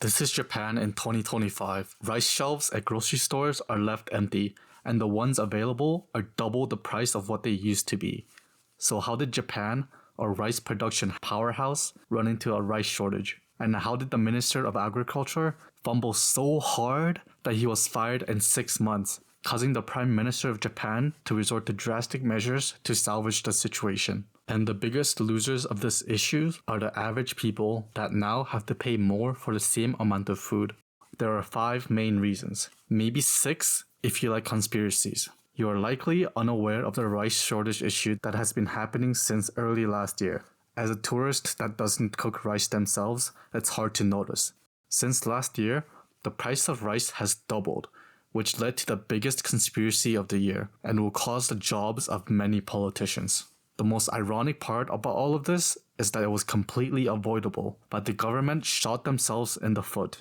This is Japan in 2025. Rice shelves at grocery stores are left empty, and the ones available are double the price of what they used to be. So how did Japan, a rice production powerhouse, run into a rice shortage? And how did the Minister of Agriculture fumble so hard that he was fired in 6 months, causing the Prime Minister of Japan to resort to drastic measures to salvage the situation? And the biggest losers of this issue are the average people that now have to pay more for the same amount of food. There are 5 main reasons, maybe 6 if you like conspiracies. You are likely unaware of the rice shortage issue that has been happening since early last year. As a tourist that doesn't cook rice themselves, it's hard to notice. Since last year, the price of rice has doubled, which led to the biggest conspiracy of the year and will cost the jobs of many politicians. The most ironic part about all of this is that it was completely avoidable, but the government shot themselves in the foot.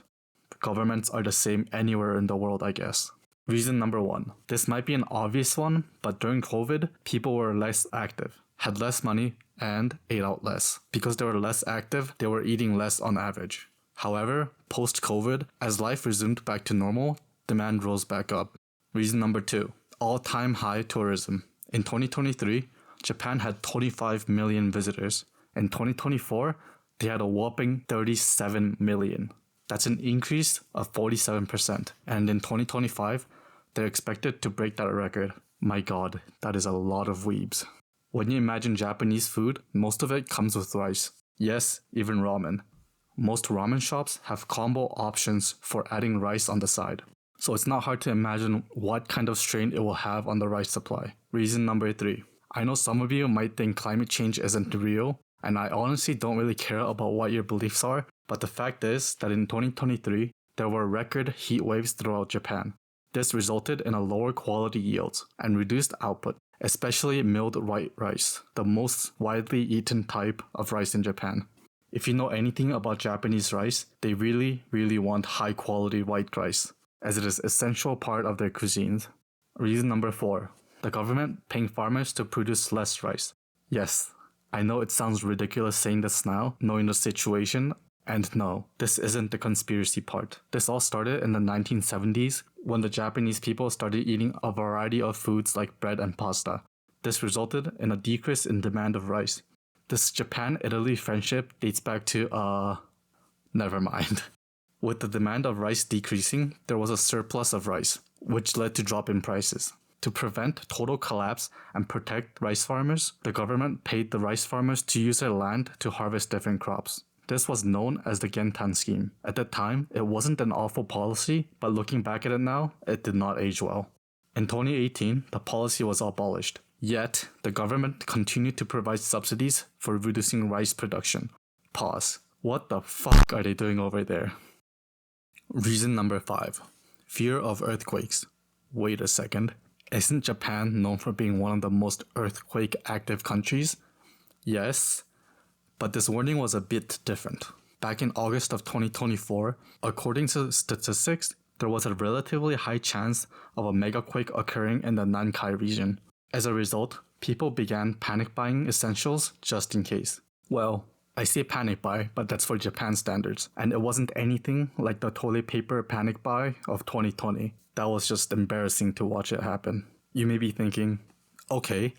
Governments are the same anywhere in the world, I guess. Reason number 1. This might be an obvious one, but during COVID, people were less active, had less money, and ate out less. Because they were less active, they were eating less on average. However, post-COVID, as life resumed back to normal, demand rose back up. Reason number 2. All-time high tourism. In 2023, Japan had 25 million visitors. In 2024, they had a whopping 37 million. That's an increase of 47%. And in 2025, they're expected to break that record. My god, that is a lot of weebs. When you imagine Japanese food, most of it comes with rice. Yes, even ramen. Most ramen shops have combo options for adding rice on the side. So it's not hard to imagine what kind of strain it will have on the rice supply. Reason number 3. I know some of you might think climate change isn't real, and I honestly don't really care about what your beliefs are, but the fact is that in 2023, there were record heat waves throughout Japan. This resulted in a lower quality yields and reduced output, especially milled white rice, the most widely eaten type of rice in Japan. If you know anything about Japanese rice, they really want high quality white rice, as it is an essential part of their cuisines. Reason number 4. The government paying farmers to produce less rice. Yes, I know it sounds ridiculous saying this now, knowing the situation, and no, this isn't the conspiracy part. This all started in the 1970s when the Japanese people started eating a variety of foods like bread and pasta. This resulted in a decrease in demand of rice. This Japan-Italy friendship dates back to, never mind. With the demand of rice decreasing, there was a surplus of rice, which led to drop in prices. To prevent total collapse and protect rice farmers, the government paid the rice farmers to use their land to harvest different crops. This was known as the Gentan scheme. At the time, it wasn't an awful policy, but looking back at it now, it did not age well. In 2018, the policy was abolished. Yet, the government continued to provide subsidies for reducing rice production. Pause. What the fuck are they doing over there? Reason number 5. Fear of earthquakes. Wait a second. Isn't Japan known for being one of the most earthquake-active countries? Yes, but this warning was a bit different. Back in August of 2024, according to statistics, there was a relatively high chance of a megaquake occurring in the Nankai region. As a result, people began panic buying essentials just in case. Well, I say panic buy, but that's for Japan standards, and it wasn't anything like the toilet paper panic buy of 2020. That was just embarrassing to watch it happen. You may be thinking, okay,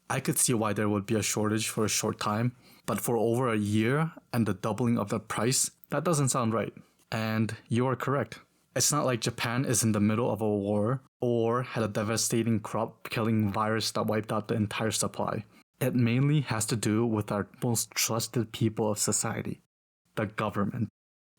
I could see why there would be a shortage for a short time, but for over a year and the doubling of the price, that doesn't sound right. And you are correct. It's not like Japan is in the middle of a war or had a devastating crop-killing virus that wiped out the entire supply. It mainly has to do with our most trusted people of society, the government.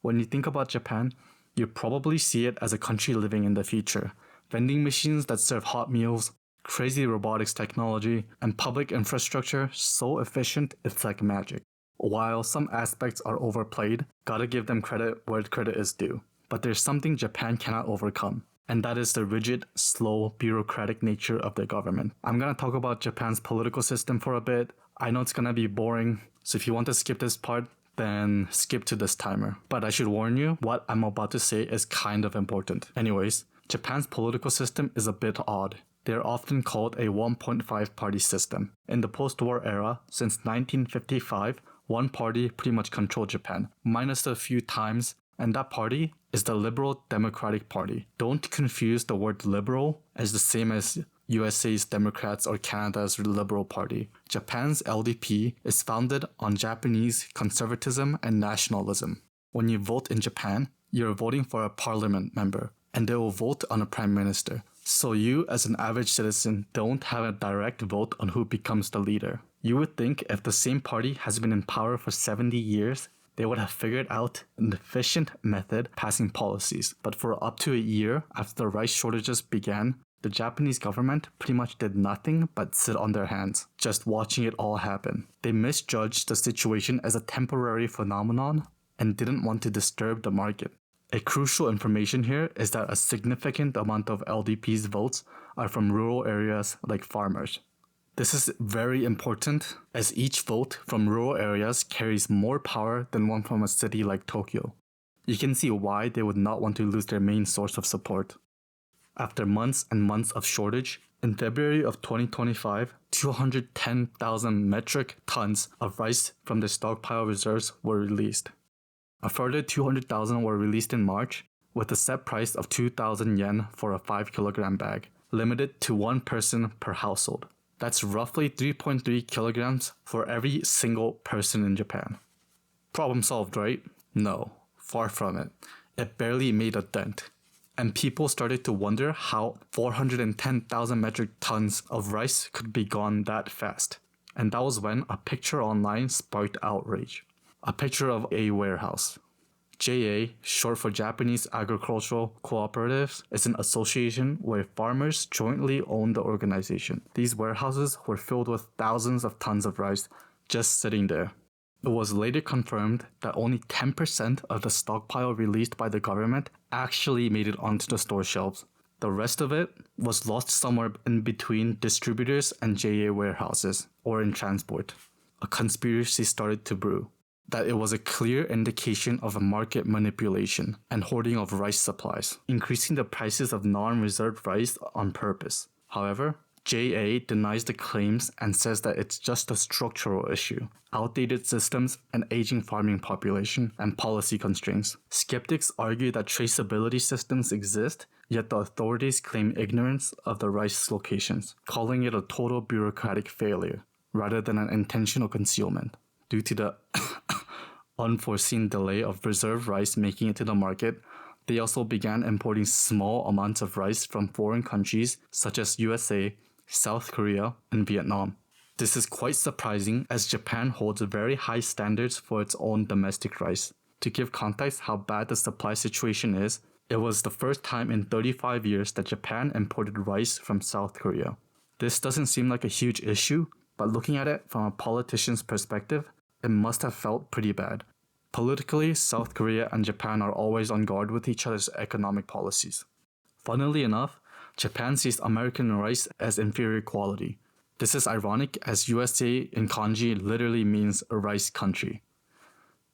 When you think about Japan, you probably see it as a country living in the future. Vending machines that serve hot meals, crazy robotics technology, and public infrastructure so efficient it's like magic. While some aspects are overplayed, gotta give them credit where credit is due. But there's something Japan cannot overcome, and that is the rigid, slow, bureaucratic nature of their government. I'm gonna talk about Japan's political system for a bit. I know it's gonna be boring, so if you want to skip this part, then skip to this timer. But I should warn you, what I'm about to say is kind of important. Anyways, Japan's political system is a bit odd. They are often called a 1.5 party system. In the post-war era, since 1955, one party pretty much controlled Japan, minus a few times and that party is the Liberal Democratic Party. Don't confuse the word liberal as the same as USA's Democrats or Canada's Liberal Party. Japan's LDP is founded on Japanese conservatism and nationalism. When you vote in Japan, you're voting for a parliament member, and they will vote on a prime minister. So you, as an average citizen, don't have a direct vote on who becomes the leader. You would think if the same party has been in power for 70 years, they would have figured out an efficient method passing policies. But for up to a year after the rice shortages began, the Japanese government pretty much did nothing but sit on their hands, just watching it all happen. They misjudged the situation as a temporary phenomenon and didn't want to disturb the market. A crucial information here is that a significant amount of LDP's votes are from rural areas like farmers. This is very important as each vote from rural areas carries more power than one from a city like Tokyo. You can see why they would not want to lose their main source of support. After months and months of shortage, in February of 2025, 210,000 metric tons of rice from the stockpile reserves were released. A further 200,000 were released in March, with a set price of 2,000 yen for a 5 kilogram bag, limited to one person per household. That's roughly 3.3 kilograms for every single person in Japan. Problem solved, right? No, far from it. It barely made a dent. And people started to wonder how 410,000 metric tons of rice could be gone that fast. And that was when a picture online sparked outrage. A picture of a warehouse. JA, short for Japanese Agricultural Cooperatives, is an association where farmers jointly own the organization. These warehouses were filled with thousands of tons of rice just sitting there. It was later confirmed that only 10% of the stockpile released by the government actually made it onto the store shelves. The rest of it was lost somewhere in between distributors and JA warehouses, or in transport. A conspiracy started to brew, that it was a clear indication of a market manipulation and hoarding of rice supplies, increasing the prices of non-reserved rice on purpose. However, JA denies the claims and says that it's just a structural issue, outdated systems, an aging farming population, and policy constraints. Skeptics argue that traceability systems exist, yet the authorities claim ignorance of the rice locations, calling it a total bureaucratic failure, rather than an intentional concealment. Due to the unforeseen delay of reserve rice making it to the market, they also began importing small amounts of rice from foreign countries such as USA, South Korea, and Vietnam. This is quite surprising as Japan holds very high standards for its own domestic rice. To give context how bad the supply situation is, it was the first time in 35 years that Japan imported rice from South Korea. This doesn't seem like a huge issue, but looking at it from a politician's perspective, it must have felt pretty bad. Politically, South Korea and Japan are always on guard with each other's economic policies. Funnily enough, Japan sees American rice as inferior quality. This is ironic as USA in kanji literally means a rice country.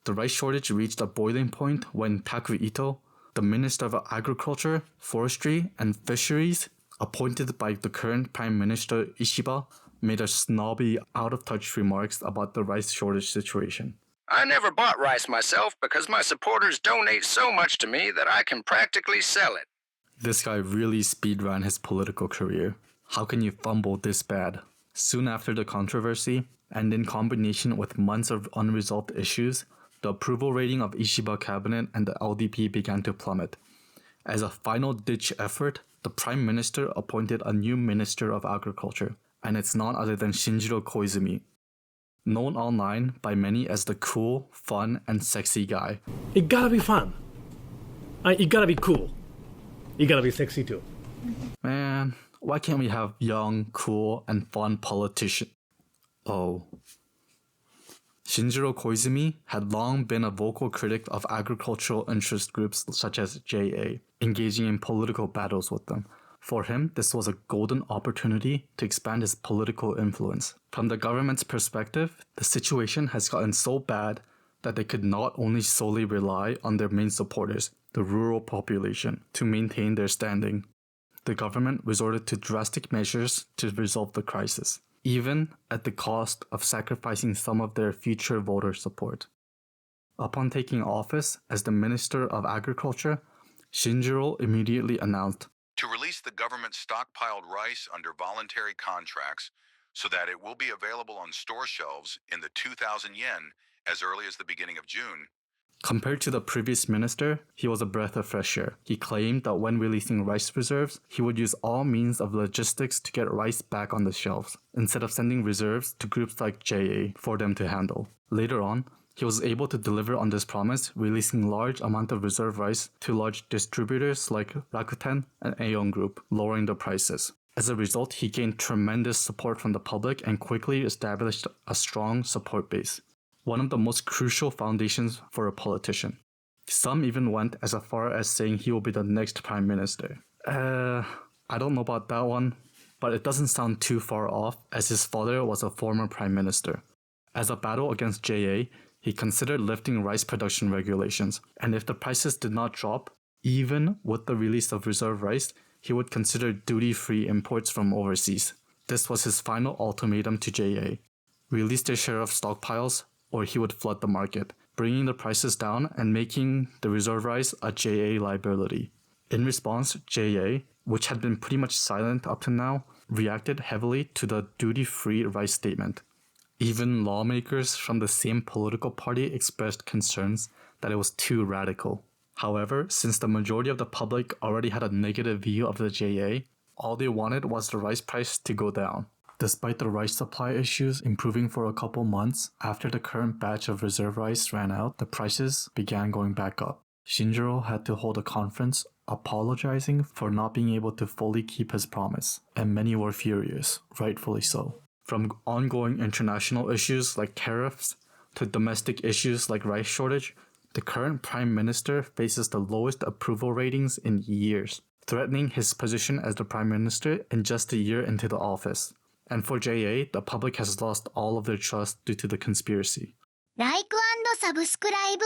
The rice shortage reached a boiling point when Taku Ito, the Minister of Agriculture, Forestry, and Fisheries, appointed by the current Prime Minister Ishiba, made a snobby, out-of-touch remarks about the rice shortage situation. I never bought rice myself because my supporters donate so much to me that I can practically sell it. This guy really speedran his political career. How can you fumble this bad? Soon after the controversy, and in combination with months of unresolved issues, the approval rating of Ishiba cabinet and the LDP began to plummet. As a final-ditch effort, the Prime Minister appointed a new Minister of Agriculture, and it's none other than Shinjiro Koizumi, known online by many as the cool, fun, and sexy guy. It gotta be fun. It gotta be cool. You gotta be sexy too. Man, why can't we have young, cool, and fun politicians? Oh. Shinjiro Koizumi had long been a vocal critic of agricultural interest groups such as JA, engaging in political battles with them. For him, this was a golden opportunity to expand his political influence. From the government's perspective, the situation has gotten so bad that they could not only solely rely on their main supporters, the rural population, to maintain their standing. The government resorted to drastic measures to resolve the crisis, even at the cost of sacrificing some of their future voter support. Upon taking office as the Minister of Agriculture, Shinjiro immediately announced to release the government's stockpiled rice under voluntary contracts so that it will be available on store shelves in the 2,000 yen as early as the beginning of June. Compared to the previous minister, he was a breath of fresh air. He claimed that when releasing rice reserves, he would use all means of logistics to get rice back on the shelves, instead of sending reserves to groups like JA for them to handle. Later on, he was able to deliver on this promise, releasing large amount of reserve rice to large distributors like Rakuten and Aeon Group, lowering the prices. As a result, he gained tremendous support from the public and quickly established a strong support base. One of the most crucial foundations for a politician. Some even went as far as saying he will be the next prime minister. I don't know about that one, but it doesn't sound too far off as his father was a former prime minister. As a battle against JA, he considered lifting rice production regulations, and if the prices did not drop, even with the release of reserve rice, he would consider duty-free imports from overseas. This was his final ultimatum to JA. Release their share of stockpiles, or he would flood the market, bringing the prices down and making the reserve rice a JA liability. In response, JA, which had been pretty much silent up to now, reacted heavily to the duty-free rice statement. Even lawmakers from the same political party expressed concerns that it was too radical. However, since the majority of the public already had a negative view of the JA, all they wanted was the rice price to go down. Despite the rice supply issues improving for a couple months, after the current batch of reserve rice ran out, the prices began going back up. Shinjiro had to hold a conference apologizing for not being able to fully keep his promise, and many were furious, rightfully so. From ongoing international issues like tariffs to domestic issues like rice shortage, the current prime minister faces the lowest approval ratings in years, threatening his position as the prime minister in just a year into the office. And for JA, the public has lost all of their trust due to the conspiracy. ライク&サブスクライブ